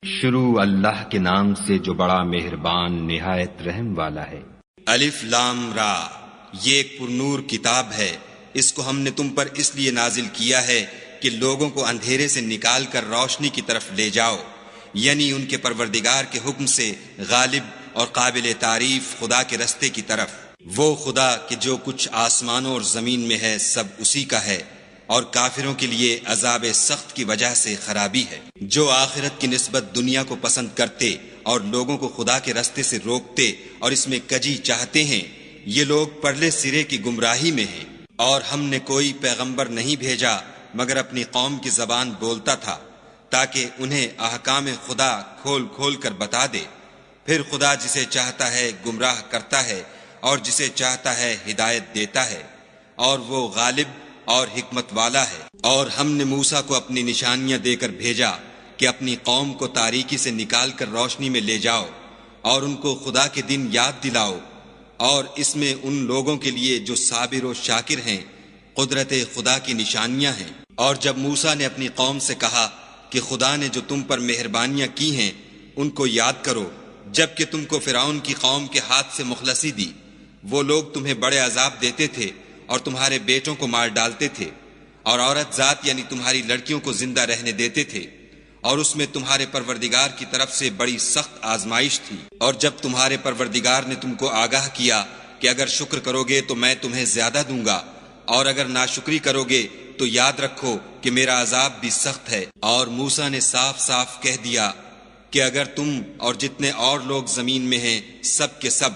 شروع اللہ کے نام سے جو بڑا مہربان نہایت رحم والا ہے۔ الف لام را، یہ ایک پرنور کتاب ہے، اس کو ہم نے تم پر اس لیے نازل کیا ہے کہ لوگوں کو اندھیرے سے نکال کر روشنی کی طرف لے جاؤ، یعنی ان کے پروردگار کے حکم سے غالب اور قابل تعریف خدا کے رستے کی طرف۔ وہ خدا کہ جو کچھ آسمانوں اور زمین میں ہے سب اسی کا ہے، اور کافروں کے لیے عذاب سخت کی وجہ سے خرابی ہے۔ جو آخرت کی نسبت دنیا کو پسند کرتے اور لوگوں کو خدا کے رستے سے روکتے اور اس میں کجی چاہتے ہیں، یہ لوگ پرلے سرے کی گمراہی میں ہیں۔ اور ہم نے کوئی پیغمبر نہیں بھیجا مگر اپنی قوم کی زبان بولتا تھا، تاکہ انہیں احکام خدا کھول کھول کر بتا دے۔ پھر خدا جسے چاہتا ہے گمراہ کرتا ہے اور جسے چاہتا ہے ہدایت دیتا ہے، اور وہ غالب اور حکمت والا ہے۔ اور ہم نے موسیٰ کو اپنی نشانیاں دے کر بھیجا کہ اپنی قوم کو تاریکی سے نکال کر روشنی میں لے جاؤ اور ان کو خدا کے دن یاد دلاؤ، اور اس میں ان لوگوں کے لیے جو صابر و شاکر ہیں قدرت خدا کی نشانیاں ہیں۔ اور جب موسیٰ نے اپنی قوم سے کہا کہ خدا نے جو تم پر مہربانیاں کی ہیں ان کو یاد کرو، جب کہ تم کو فرعون کی قوم کے ہاتھ سے مخلصی دی، وہ لوگ تمہیں بڑے عذاب دیتے تھے اور تمہارے بیٹوں کو مار ڈالتے تھے، اور عورت ذات یعنی تمہاری لڑکیوں کو زندہ رہنے دیتے تھے، اور اس میں تمہارے پروردگار کی طرف سے بڑی سخت آزمائش تھی۔ اور جب تمہارے پروردگار نے تم کو آگاہ کیا کہ اگر شکر کرو گے تو میں تمہیں زیادہ دوں گا، اور اگر ناشکری کرو گے تو یاد رکھو کہ میرا عذاب بھی سخت ہے۔ اور موسیٰ نے صاف صاف کہہ دیا کہ اگر تم اور جتنے اور لوگ زمین میں ہیں سب کے سب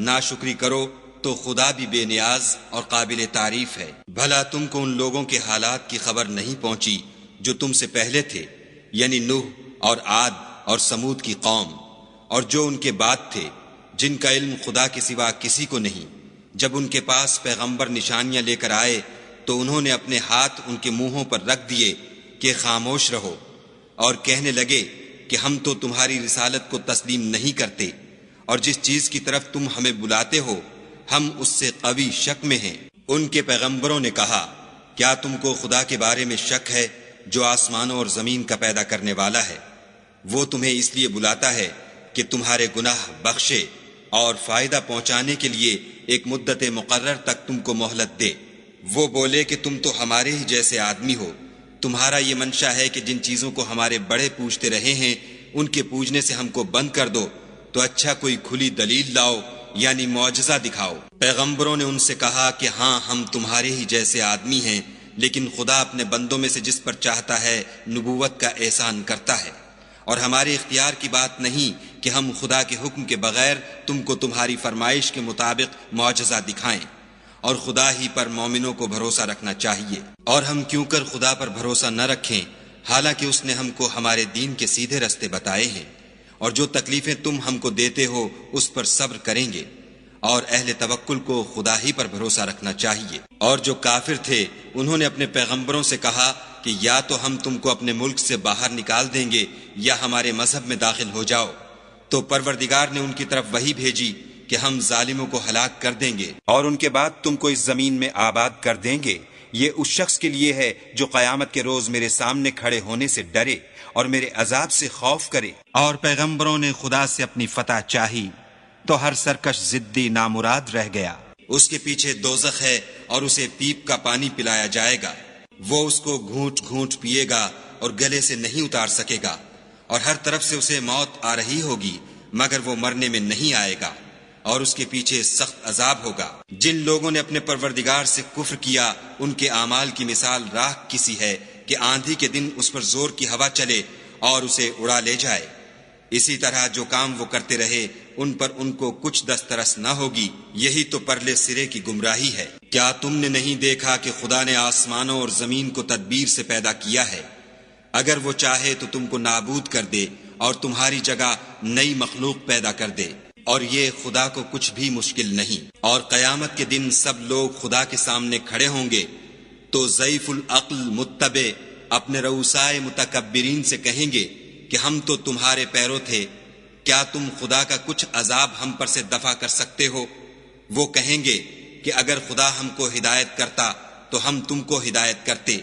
ناشکری کرو تو خدا بھی بے نیاز اور قابل تعریف ہے۔ بھلا تم کو ان لوگوں کے حالات کی خبر نہیں پہنچی جو تم سے پہلے تھے، یعنی نوح اور عاد اور سمود کی قوم، اور جو ان کے بعد تھے، جن کا علم خدا کے سوا کسی کو نہیں۔ جب ان کے پاس پیغمبر نشانیاں لے کر آئے تو انہوں نے اپنے ہاتھ ان کے منہوں پر رکھ دیے کہ خاموش رہو، اور کہنے لگے کہ ہم تو تمہاری رسالت کو تسلیم نہیں کرتے، اور جس چیز کی طرف تم ہمیں بلاتے ہو ہم اس سے قوی شک میں ہیں۔ ان کے پیغمبروں نے کہا، کیا تم کو خدا کے بارے میں شک ہے جو آسمانوں اور زمین کا پیدا کرنے والا ہے؟ وہ تمہیں اس لیے بلاتا ہے کہ تمہارے گناہ بخشے اور فائدہ پہنچانے کے لیے ایک مدت مقرر تک تم کو مہلت دے۔ وہ بولے کہ تم تو ہمارے ہی جیسے آدمی ہو، تمہارا یہ منشا ہے کہ جن چیزوں کو ہمارے بڑے پوجتے رہے ہیں ان کے پوجنے سے ہم کو بند کر دو، تو اچھا کوئی کھلی دلیل لاؤ، یعنی معجزہ دکھاؤ۔ پیغمبروں نے ان سے کہا کہ ہاں ہم تمہارے ہی جیسے آدمی ہیں، لیکن خدا اپنے بندوں میں سے جس پر چاہتا ہے نبوت کا احسان کرتا ہے، اور ہمارے اختیار کی بات نہیں کہ ہم خدا کے حکم کے بغیر تم کو تمہاری فرمائش کے مطابق معجزہ دکھائیں، اور خدا ہی پر مومنوں کو بھروسہ رکھنا چاہیے۔ اور ہم کیوں کر خدا پر بھروسہ نہ رکھیں حالانکہ اس نے ہم کو ہمارے دین کے سیدھے رستے بتائے ہیں، اور جو تکلیفیں تم ہم کو دیتے ہو اس پر صبر کریں گے، اور اہل توکل کو خدا ہی پر بھروسہ رکھنا چاہیے۔ اور جو کافر تھے انہوں نے اپنے پیغمبروں سے کہا کہ یا تو ہم تم کو اپنے ملک سے باہر نکال دیں گے یا ہمارے مذہب میں داخل ہو جاؤ، تو پروردگار نے ان کی طرف وحی بھیجی کہ ہم ظالموں کو ہلاک کر دیں گے اور ان کے بعد تم کو اس زمین میں آباد کر دیں گے۔ یہ اس شخص کے لیے ہے جو قیامت کے روز میرے سامنے کھڑے ہونے سے ڈرے اور میرے عذاب سے خوف کرے۔ اور پیغمبروں نے خدا سے اپنی فتح چاہی تو ہر سرکش ضدی نامراد رہ گیا۔ اس کے پیچھے دوزخ ہے اور اسے پیپ کا پانی پلایا جائے گا، وہ اس کو گھونٹ گھونٹ پیے گا اور گلے سے نہیں اتار سکے گا، اور ہر طرف سے اسے موت آ رہی ہوگی مگر وہ مرنے میں نہیں آئے گا، اور اس کے پیچھے سخت عذاب ہوگا۔ جن لوگوں نے اپنے پروردگار سے کفر کیا ان کے اعمال کی مثال راکھ کسی ہے کہ آندھی کے دن اس پر زور کی ہوا چلے اور اسے اڑا لے جائے۔ اسی طرح جو کام وہ کرتے رہے ان پر ان کو کچھ دسترس نہ ہوگی، یہی تو پرلے سرے کی گمراہی ہے۔ کیا تم نے نہیں دیکھا کہ خدا نے آسمانوں اور زمین کو تدبیر سے پیدا کیا ہے؟ اگر وہ چاہے تو تم کو نابود کر دے اور تمہاری جگہ نئی مخلوق پیدا کر دے، اور یہ خدا کو کچھ بھی مشکل نہیں۔ اور قیامت کے دن سب لوگ خدا کے سامنے کھڑے ہوں گے تو ضعیف العقل متبع اپنے رؤسائے متکبرین سے کہیں گے کہ ہم تو تمہارے پیرو تھے، کیا تم خدا کا کچھ عذاب ہم پر سے دفع کر سکتے ہو؟ وہ کہیں گے کہ اگر خدا ہم کو ہدایت کرتا تو ہم تم کو ہدایت کرتے،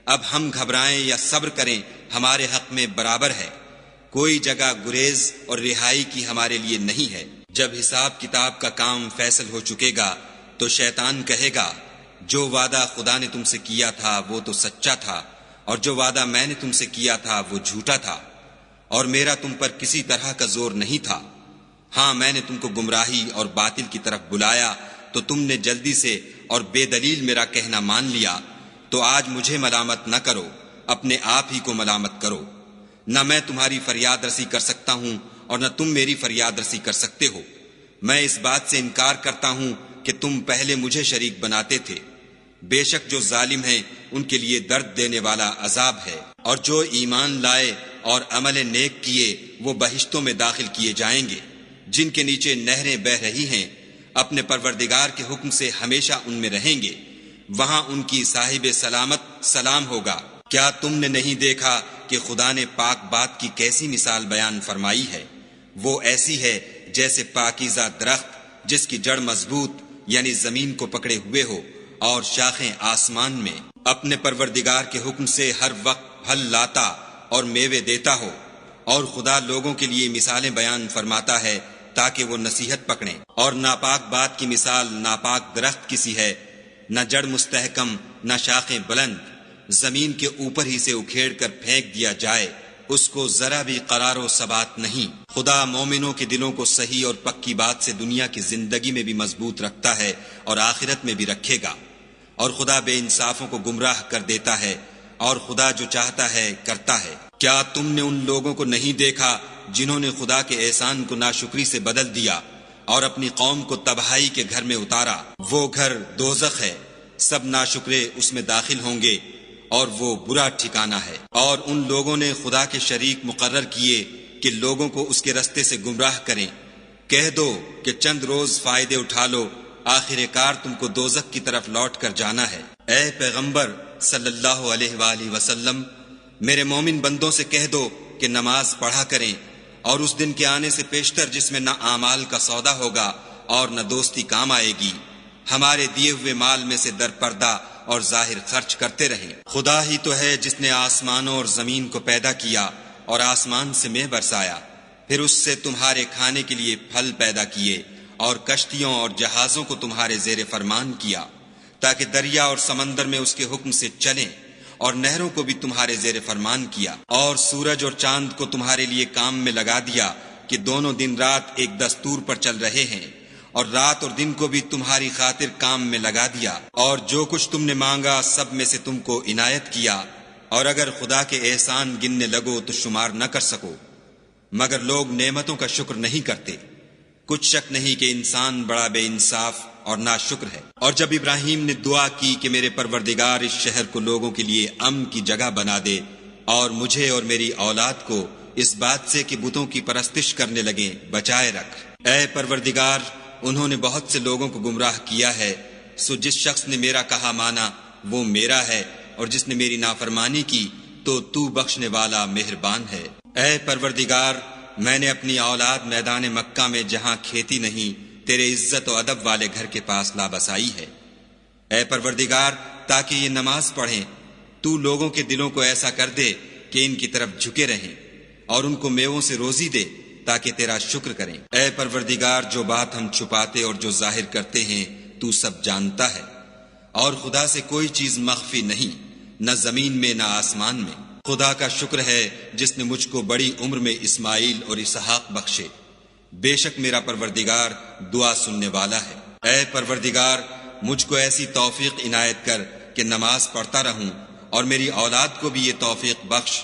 اب ہم گھبرائیں یا صبر کریں ہمارے حق میں برابر ہے، کوئی جگہ گریز اور رہائی کی ہمارے لیے نہیں ہے۔ جب حساب کتاب کا کام فیصل ہو چکے گا تو شیطان کہے گا جو وعدہ خدا نے تم سے کیا تھا وہ تو سچا تھا، اور جو وعدہ میں نے تم سے کیا تھا وہ جھوٹا تھا، اور میرا تم پر کسی طرح کا زور نہیں تھا۔ ہاں میں نے تم کو گمراہی اور باطل کی طرف بلایا تو تم نے جلدی سے اور بے دلیل میرا کہنا مان لیا، تو آج مجھے ملامت نہ کرو، اپنے آپ ہی کو ملامت کرو۔ نہ میں تمہاری فریاد رسی کر سکتا ہوں اور نہ تم میری فریاد رسی کر سکتے ہو۔ میں اس بات سے انکار کرتا ہوں کہ تم پہلے مجھے شریک بناتے تھے۔ بے شک جو ظالم ہیں ان کے لیے درد دینے والا عذاب ہے، اور جو ایمان لائے اور عمل نیک کیے وہ بہشتوں میں داخل کیے جائیں گے جن کے نیچے نہریں بہہ رہی ہیں، اپنے پروردگار کے حکم سے ہمیشہ ان میں رہیں گے، وہاں ان کی صاحب سلامت سلام ہوگا۔ کیا تم نے نہیں دیکھا کہ خدا نے پاک بات کی کیسی مثال بیان فرمائی ہے؟ وہ ایسی ہے جیسے پاکیزہ درخت جس کی جڑ مضبوط یعنی زمین کو پکڑے ہوئے ہو اور شاخیں آسمان میں، اپنے پروردگار کے حکم سے ہر وقت پھل لاتا اور میوے دیتا ہو۔ اور خدا لوگوں کے لیے مثالیں بیان فرماتا ہے تاکہ وہ نصیحت پکڑیں۔ اور ناپاک بات کی مثال ناپاک درخت کی سی ہے، نہ جڑ مستحکم نہ شاخیں بلند، زمین کے اوپر ہی سے اکھیڑ کر پھینک دیا جائے، اس کو ذرا بھی قرار و ثبات نہیں۔ خدا مومنوں کے دلوں کو صحیح اور پکی بات سے دنیا کی زندگی میں بھی مضبوط رکھتا ہے اور آخرت میں بھی رکھے گا، اور خدا بے انصافوں کو گمراہ کر دیتا ہے، اور خدا جو چاہتا ہے کرتا ہے۔ کیا تم نے ان لوگوں کو نہیں دیکھا جنہوں نے خدا کے احسان کو ناشکری سے بدل دیا اور اپنی قوم کو تباہی کے گھر میں اتارا؟ وہ گھر دوزخ ہے، سب ناشکرے اس میں داخل ہوں گے، اور وہ برا ٹھکانہ ہے۔ اور ان لوگوں نے خدا کے شریک مقرر کیے کہ لوگوں کو اس کے رستے سے گمراہ کریں۔ کہہ دو کہ چند روز فائدے اٹھا لو، آخر کار تم کو دوزخ کی طرف لوٹ کر جانا ہے۔ اے پیغمبر صلی اللہ علیہ وآلہ وسلم، میرے مومن بندوں سے کہہ دو کہ نماز پڑھا کریں، اور اس دن کے آنے سے پیشتر جس میں نہ اعمال کا سودا ہوگا اور نہ دوستی کام آئے گی، ہمارے دیے ہوئے مال میں سے در پردہ اور ظاہر خرچ کرتے رہیں۔ خدا ہی تو ہے جس نے آسمانوں اور زمین کو پیدا کیا اور آسمان سے مے برسایا، پھر اس سے تمہارے کھانے کے لیے پھل پیدا کیے، اور کشتیوں اور جہازوں کو تمہارے زیر فرمان کیا تاکہ دریا اور سمندر میں اس کے حکم سے چلیں، اور نہروں کو بھی تمہارے زیر فرمان کیا، اور سورج اور چاند کو تمہارے لیے کام میں لگا دیا کہ دونوں دن رات ایک دستور پر چل رہے ہیں، اور رات اور دن کو بھی تمہاری خاطر کام میں لگا دیا، اور جو کچھ تم نے مانگا سب میں سے تم کو عنایت کیا، اور اگر خدا کے احسان گننے لگو تو شمار نہ کر سکو، مگر لوگ نعمتوں کا شکر نہیں کرتے۔ کچھ شک نہیں کہ انسان بڑا بے انصاف اور ناشکر ہے۔ اور جب ابراہیم نے دعا کی کہ میرے پروردگار اس شہر کو لوگوں کے لیے امن کی جگہ بنا دے، اور مجھے اور میری اولاد کو اس بات سے کہ بتوں کی پرستش کرنے لگیں بچائے رکھ۔ اے پروردگار، انہوں نے بہت سے لوگوں کو گمراہ کیا ہے، سو جس شخص نے میرا کہا مانا وہ میرا ہے، اور جس نے میری نافرمانی کی تو بخشنے والا مہربان ہے۔ اے پروردگار، میں نے اپنی اولاد میدان مکہ میں جہاں کھیتی نہیں تیرے عزت و ادب والے گھر کے پاس لابسائی ہے۔ اے پروردگار، تاکہ یہ نماز پڑھیں، تو لوگوں کے دلوں کو ایسا کر دے کہ ان کی طرف جھکے رہیں، اور ان کو میووں سے روزی دے تاکہ تیرا شکر کریں۔ اے پروردگار، جو بات ہم چھپاتے اور جو ظاہر کرتے ہیں تو سب جانتا ہے، اور خدا سے کوئی چیز مخفی نہیں، نہ زمین میں نہ آسمان میں۔ خدا کا شکر ہے جس نے مجھ کو بڑی عمر میں اسماعیل اور اسحاق بخشے، بے شک میرا پروردگار دعا سننے والا ہے۔ اے پروردگار، مجھ کو ایسی توفیق عنایت کر کہ نماز پڑھتا رہوں، اور میری اولاد کو بھی یہ توفیق بخش۔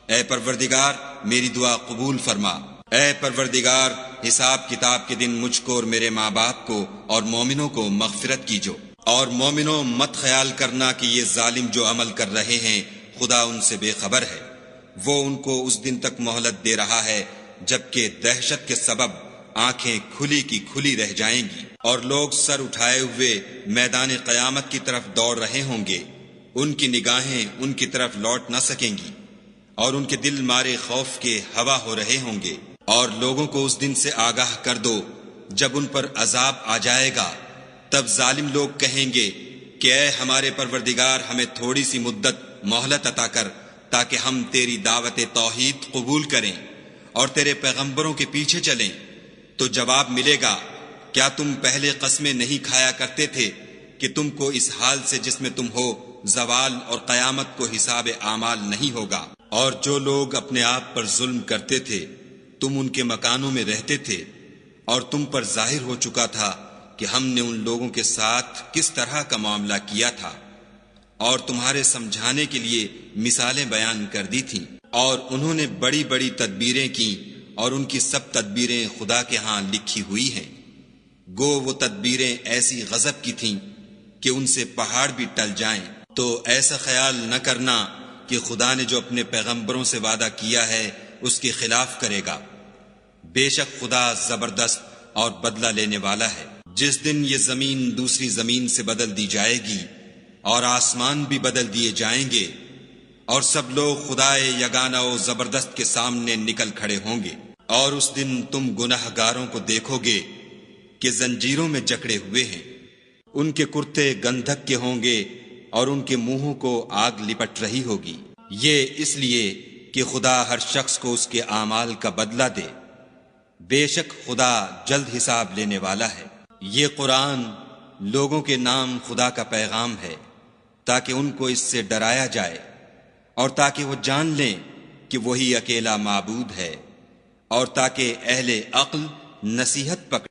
اے پروردگار، میری دعا قبول فرما۔ اے پروردگار، حساب کتاب کے دن مجھ کو اور میرے ماں باپ کو اور مومنوں کو مغفرت کیجو۔ اور مومنوں، مت خیال کرنا کہ یہ ظالم جو عمل کر رہے ہیں خدا ان سے بے خبر ہے، وہ ان کو اس دن تک مہلت دے رہا ہے جبکہ دہشت کے سبب آنکھیں کھلی کی کھلی رہ جائیں گی، اور لوگ سر اٹھائے ہوئے میدان قیامت کی طرف دوڑ رہے ہوں گے، ان کی نگاہیں ان کی طرف لوٹ نہ سکیں گی، اور ان کے دل مارے خوف کے ہوا ہو رہے ہوں گے۔ اور لوگوں کو اس دن سے آگاہ کر دو جب ان پر عذاب آ جائے گا، تب ظالم لوگ کہیں گے کہ اے ہمارے پروردگار، ہمیں تھوڑی سی مدت مہلت عطا کر تاکہ ہم تیری دعوت توحید قبول کریں اور تیرے پیغمبروں کے پیچھے چلیں تو جواب ملے گا، کیا تم پہلے قسمیں نہیں کھایا کرتے تھے کہ تم کو اس حال سے جس میں تم ہو زوال اور قیامت کو حساب اعمال نہیں ہوگا؟ اور جو لوگ اپنے آپ پر ظلم کرتے تھے تم ان کے مکانوں میں رہتے تھے، اور تم پر ظاہر ہو چکا تھا کہ ہم نے ان لوگوں کے ساتھ کس طرح کا معاملہ کیا تھا، اور تمہارے سمجھانے کے لیے مثالیں بیان کر دی تھیں، اور انہوں نے بڑی بڑی تدبیریں کی، اور ان کی سب تدبیریں خدا کے ہاں لکھی ہوئی ہیں۔ گو وہ تدبیریں ایسی غضب کی تھیں کہ ان سے پہاڑ بھی ٹل جائیں۔ تو ایسا خیال نہ کرنا کہ خدا نے جو اپنے پیغمبروں سے وعدہ کیا ہے اس کے خلاف کرے گا۔ بے شک خدا زبردست اور بدلہ لینے والا ہے۔ جس دن یہ زمین دوسری زمین سے بدل دی جائے گی اور آسمان بھی بدل دیے جائیں گے، اور سب لوگ خدائے یگانہ و زبردست کے سامنے نکل کھڑے ہوں گے، اور اس دن تم گناہ گاروں کو دیکھو گے کہ زنجیروں میں جکڑے ہوئے ہیں، ان کے کرتے گندھک کے ہوں گے اور ان کے منہوں کو آگ لپٹ رہی ہوگی۔ یہ اس لیے کہ خدا ہر شخص کو اس کے اعمال کا بدلہ دے۔ بے شک خدا جلد حساب لینے والا ہے۔ یہ قرآن لوگوں کے نام خدا کا پیغام ہے تاکہ ان کو اس سے ڈرایا جائے اور تاکہ وہ جان لیں کہ وہی اکیلا معبود ہے، اور تاکہ اہل عقل نصیحت پکڑیں۔